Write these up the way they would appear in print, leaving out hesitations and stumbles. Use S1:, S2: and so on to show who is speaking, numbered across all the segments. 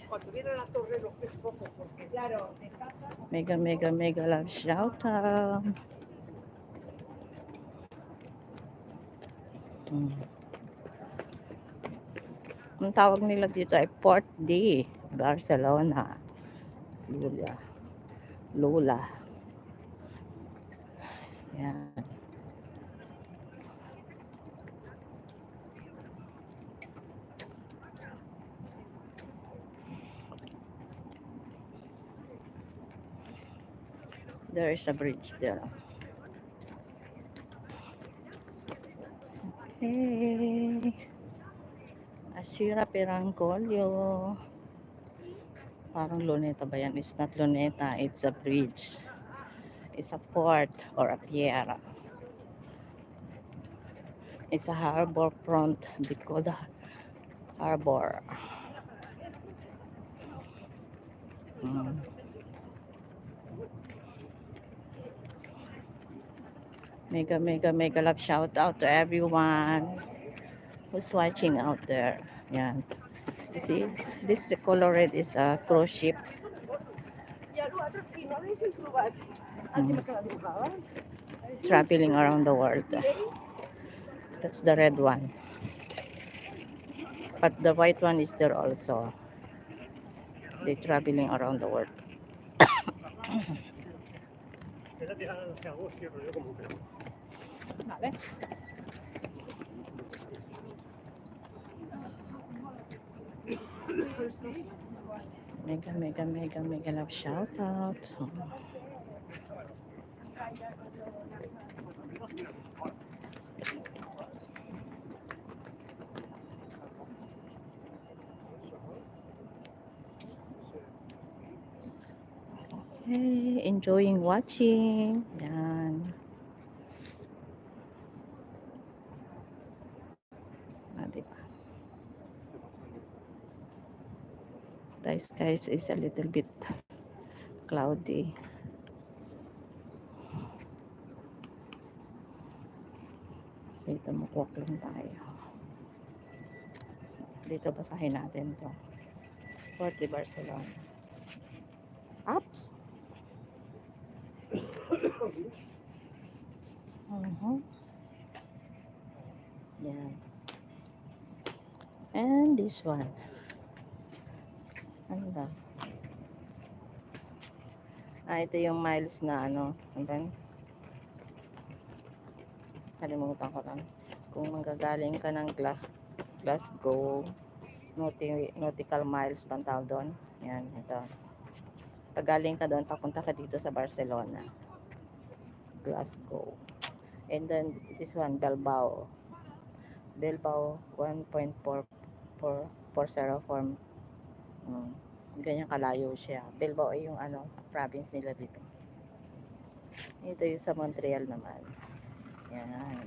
S1: Cuando viene a la torre lo que es poco, porque claro, en casa...
S2: Mega love shout out. Ang tawag nila dito ay Port D, Barcelona. Lula. Yan. There is a bridge there. Hey. Asira Pirangcolio. Parang Luneta ba yan? It's not Luneta, it's a bridge. It's a port or a pier. It's a harbor front. They call the harbor. Mega love shout out to everyone who's watching out there. Yan. You see, this color red is a cruise ship. Traveling around the world. That's the red one. But the white one is there also. They're traveling around the world.
S1: Vale.
S2: Mega love shout out. Hey, enjoying watching. Yan. Diba? The skies is a little bit cloudy. Dito makwak lang tayo. Dito basahin natin to. Port de Barcelona. Ups! Yan. And this one. Ano daw? Ito yung miles na ano. Kalimutan ko lang. Kung manggagaling ka ng Glasgow, nautical miles pang tawag doon. Yan, ito. Pag galing ka doon, papunta ka dito sa Barcelona. Glasgow. And then, this one, Bilbao. Bilbao, 1.404. Ganyan kalayo siya. Bilbao ay yung ano, province nila dito. Ito yung sa Montreal naman. Yan.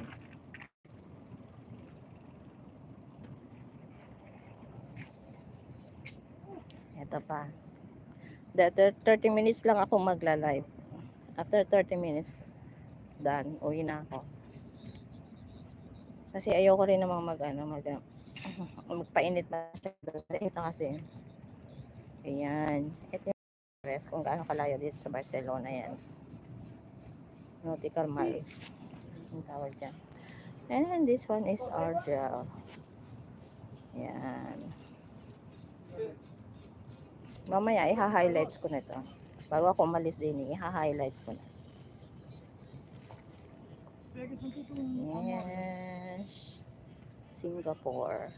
S2: Ito pa. 30 minutes lang ako magla-live. After 30 minutes, done. Uwi na ako. Kasi ayoko rin namang magpainit masyado. Ito kasi. Ayan. Ito yung rest kung gaano kalayo dito sa Barcelona yan. Nautical miles. Ang tawag dyan. And this one is Argel. Yan. Mamaya, iha-highlights ko na ito. Bago ako umalis din, iha-highlights ko na. Yes. Singapore.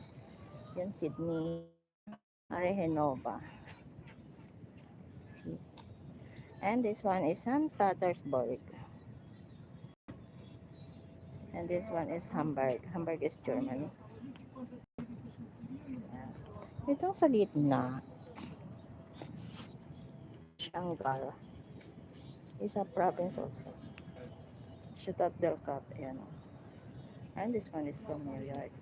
S2: Yan, Sydney. Arehenova. See. And this one is St. Petersburg. And this one is Hamburg. Hamburg is Germany. Itong sa gitna. Shanghai. Is a province also. Ciudad del Cap. Ayan. And this one is from New York.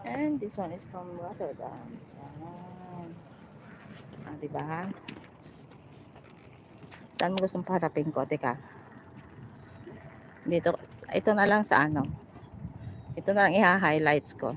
S2: And this one is from Rotterdam. Ayan. Diba? Saan mo gustong parapin ko? Teka. Dito. Ito na lang sa ano. Ito na lang iha-highlights ko.